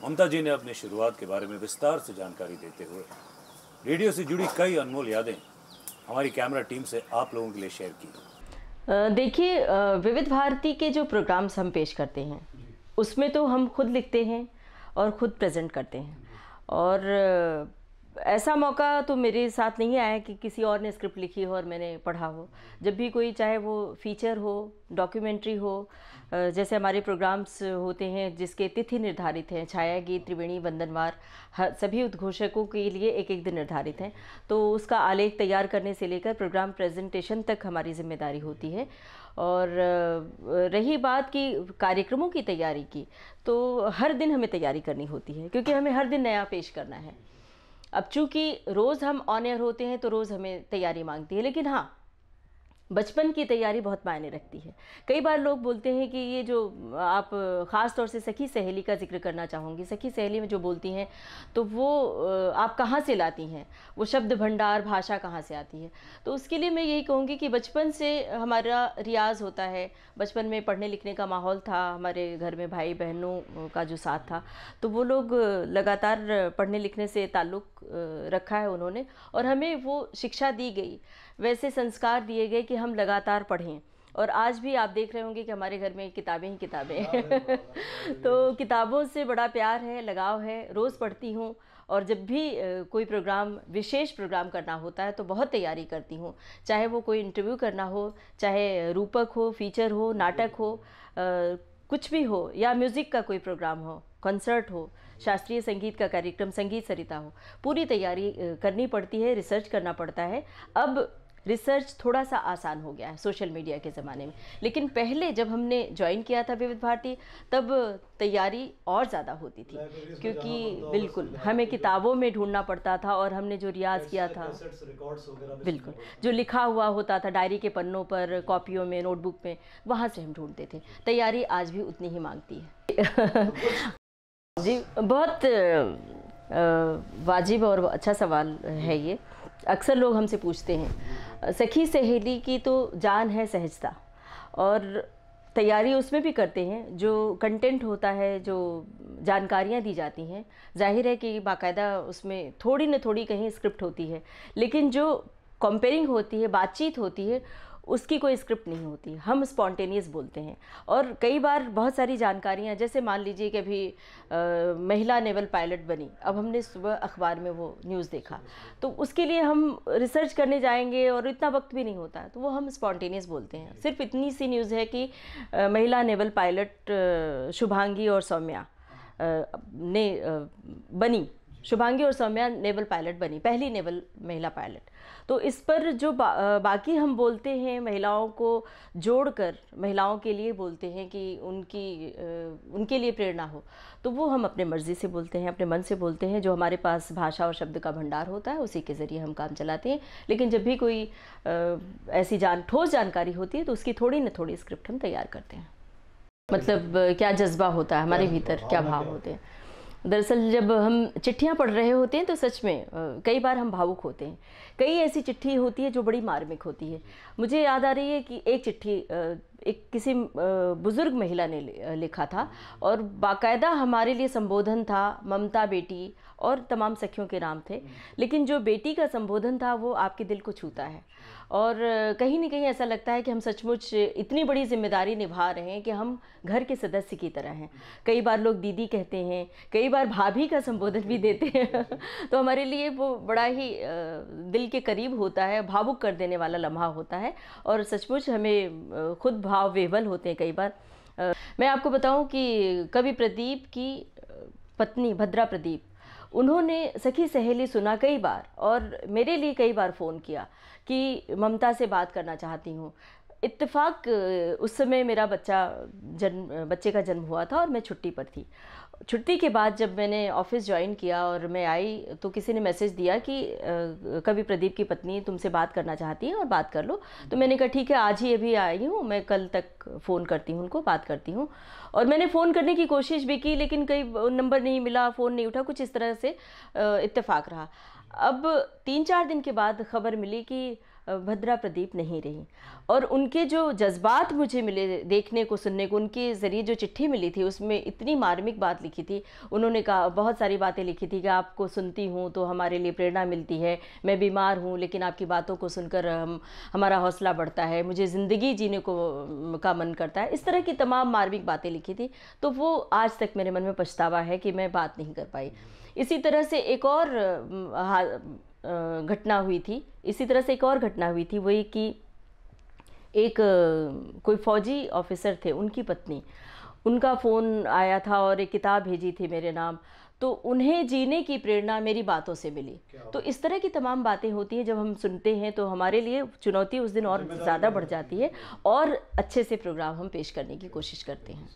ममता जी ने अपनी शुरुआत के बारे में विस्तार से जानकारी देते हुए रेडियो से जुड़ी कई अनमोल यादें हमारी कैमरा टीम से आप लोगों के लिए शेयर की। देखिए, विविध भारती के जो प्रोग्राम्स हम पेश करते हैं उसमें तो हम खुद लिखते हैं और ख़ुद प्रेजेंट करते हैं। और ऐसा मौका तो मेरे साथ नहीं आया कि किसी और ने स्क्रिप्ट लिखी हो और मैंने पढ़ा हो। जब भी कोई, चाहे वो फीचर हो, डॉक्यूमेंट्री हो, जैसे हमारे प्रोग्राम्स होते हैं जिसके तिथि निर्धारित हैं, छाया गीत, त्रिवेणी, वंदनवार, सभी उद्घोषकों के लिए एक एक दिन निर्धारित हैं, तो उसका आलेख तैयार करने से लेकर प्रोग्राम प्रेजेंटेशन तक हमारी जिम्मेदारी होती है। और रही बात की कार्यक्रमों की तैयारी की, तो हर दिन हमें तैयारी करनी होती है क्योंकि हमें हर दिन नया पेश करना है। अब चूँकि रोज़ हम ऑन एयर होते हैं तो रोज़ हमें तैयारी मांगती है, लेकिन हाँ, बचपन की तैयारी बहुत मायने रखती है। कई बार लोग बोलते हैं कि ये जो आप ख़ास तौर से सखी सहेली का जिक्र करना चाहूँगी, सखी सहेली में जो बोलती हैं तो वो आप कहाँ से लाती हैं, वो शब्द भंडार, भाषा कहाँ से आती है। तो उसके लिए मैं यही कहूँगी कि बचपन से हमारा रियाज़ होता है। बचपन में पढ़ने लिखने का माहौल था, हमारे घर में भाई बहनों का जो साथ था, तो वो लोग लगातार पढ़ने लिखने से ताल्लुक़ रखा है उन्होंने, और हमें वो शिक्षा दी गई, वैसे संस्कार दिए गए कि हम लगातार पढ़ें। और आज भी आप देख रहे होंगे कि हमारे घर में किताबें ही किताबें हैं। तो किताबों से बड़ा प्यार है, लगाव है, रोज़ पढ़ती हूँ। और जब भी कोई प्रोग्राम, विशेष प्रोग्राम करना होता है तो बहुत तैयारी करती हूँ, चाहे वो कोई इंटरव्यू करना हो, चाहे रूपक हो, फीचर हो, नाटक हो, कुछ भी हो, या म्यूज़िक का कोई प्रोग्राम हो, कॉन्सर्ट हो, शास्त्रीय संगीत का कार्यक्रम, संगीत सरिता हो, पूरी तैयारी करनी पड़ती है, रिसर्च करना पड़ता है। अब रिसर्च थोड़ा सा आसान हो गया है सोशल मीडिया के ज़माने में, लेकिन पहले जब हमने ज्वाइन किया था विविध भारती, तब तैयारी और ज़्यादा होती थी, क्योंकि बिल्कुल हमें किताबों में ढूंढना पड़ता था, और हमने जो रियाज़ किया था, बिल्कुल जो लिखा हुआ होता था डायरी के पन्नों पर, कॉपियों में, नोटबुक में, वहाँ से हम ढूंढते थे। तैयारी आज भी उतनी ही मांगती है। जी, बहुत वाजिब और अच्छा सवाल है ये। अक्सर लोग हमसे पूछते हैं, सखी सहेली की तो जान है सहजता, और तैयारी उसमें भी करते हैं। जो कंटेंट होता है, जो जानकारियाँ दी जाती हैं, जाहिर है कि बाकायदा उसमें थोड़ी न थोड़ी कहीं स्क्रिप्ट होती है, लेकिन जो कंपेयरिंग होती है, बातचीत होती है, उसकी कोई स्क्रिप्ट नहीं होती। हम स्पॉन्टेनियस बोलते हैं। और कई बार बहुत सारी जानकारियाँ, जैसे मान लीजिए कि अभी महिला नेवल पायलट बनी, अब हमने सुबह अखबार में वो न्यूज़ देखा, तो उसके लिए हम रिसर्च करने जाएंगे और इतना वक्त भी नहीं होता, तो वो हम स्पॉन्टेनियस बोलते हैं। सिर्फ इतनी सी न्यूज़ है कि महिला नेवल पायलट शुभांगी और सौम्या ने बनी, शुभांगी और सौम्या नेवल पायलट बनी, पहली नेवल महिला पायलट। तो इस पर जो बाकी हम बोलते हैं, महिलाओं को जोड़कर महिलाओं के लिए बोलते हैं कि उनके लिए प्रेरणा हो, तो वो हम अपने मर्ज़ी से बोलते हैं, अपने मन से बोलते हैं। जो हमारे पास भाषा और शब्द का भंडार होता है, उसी के ज़रिए हम काम चलाते हैं। लेकिन जब भी कोई ऐसी ठोस जानकारी होती है तो उसकी थोड़ी न थोड़ी स्क्रिप्ट हम तैयार करते हैं। मतलब क्या जज्बा होता है हमारे भीतर, क्या भाव होते हैं। दरअसल जब हम चिट्ठियाँ पढ़ रहे होते हैं तो सच में कई बार हम भावुक होते हैं। कई ऐसी चिट्ठी होती है जो बड़ी मार्मिक होती है। मुझे याद आ रही है कि एक चिट्ठी एक किसी बुज़ुर्ग महिला ने लिखा था, और बाकायदा हमारे लिए संबोधन था, ममता बेटी, और तमाम सखियों के नाम थे। लेकिन जो बेटी का संबोधन था वो आपके दिल को छूता है, और कहीं न कहीं ऐसा लगता है कि हम सचमुच इतनी बड़ी जिम्मेदारी निभा रहे हैं कि हम घर के सदस्य की तरह हैं। कई बार लोग दीदी कहते हैं, कई बार भाभी का संबोधन भी देते हैं। तो हमारे लिए वो बड़ा ही दिल के करीब होता है, भावुक कर देने वाला लम्हा होता है, और सचमुच हमें खुद भाव विह्वल होते हैं कई बार। मैं आपको बताऊं कि कवि प्रदीप की पत्नी भद्रा प्रदीप, उन्होंने सखी सहेली सुना कई बार, और मेरे लिए कई बार फ़ोन किया कि ममता से बात करना चाहती हूँ। इत्तेफाक उस समय मेरा बच्चे का जन्म हुआ था और मैं छुट्टी पर थी। छुट्टी के बाद जब मैंने ऑफिस ज्वाइन किया और मैं आई, तो किसी ने मैसेज दिया कि कवि प्रदीप की पत्नी तुमसे बात करना चाहती है और बात कर लो। तो मैंने कहा ठीक है, आज ही अभी आई हूँ, मैं कल तक फ़ोन करती हूँ, उनको बात करती हूँ। और मैंने फ़ोन करने की कोशिश भी की, लेकिन कई नंबर नहीं मिला, फ़ोन नहीं उठा, कुछ इस तरह से इत्तेफाक रहा। अब 3-4 दिन के बाद खबर मिली कि भद्रा प्रदीप नहीं रही। और उनके जो जज्बात मुझे मिले देखने को, सुनने को, उनके ज़रिए जो चिट्ठी मिली थी उसमें इतनी मार्मिक बात लिखी थी। उन्होंने कहा, बहुत सारी बातें लिखी थी कि आपको सुनती हूँ तो हमारे लिए प्रेरणा मिलती है, मैं बीमार हूँ लेकिन आपकी बातों को सुनकर हमारा हौसला बढ़ता है, मुझे ज़िंदगी जीने को का मन करता है। इस तरह की तमाम मार्मिक बातें लिखी थी। तो वो आज तक मेरे मन में पछतावा है कि मैं बात नहीं कर पाई। इसी तरह से एक और घटना हुई थी, वही कि एक कोई फौजी ऑफिसर थे, उनकी पत्नी, उनका फ़ोन आया था और एक किताब भेजी थी मेरे नाम, तो उन्हें जीने की प्रेरणा मेरी बातों से मिली। तो इस तरह की तमाम बातें होती हैं, जब हम सुनते हैं तो हमारे लिए चुनौती उस दिन और ज़्यादा बढ़ जाती है और अच्छे से प्रोग्राम हम पेश करने की कोशिश करते हैं।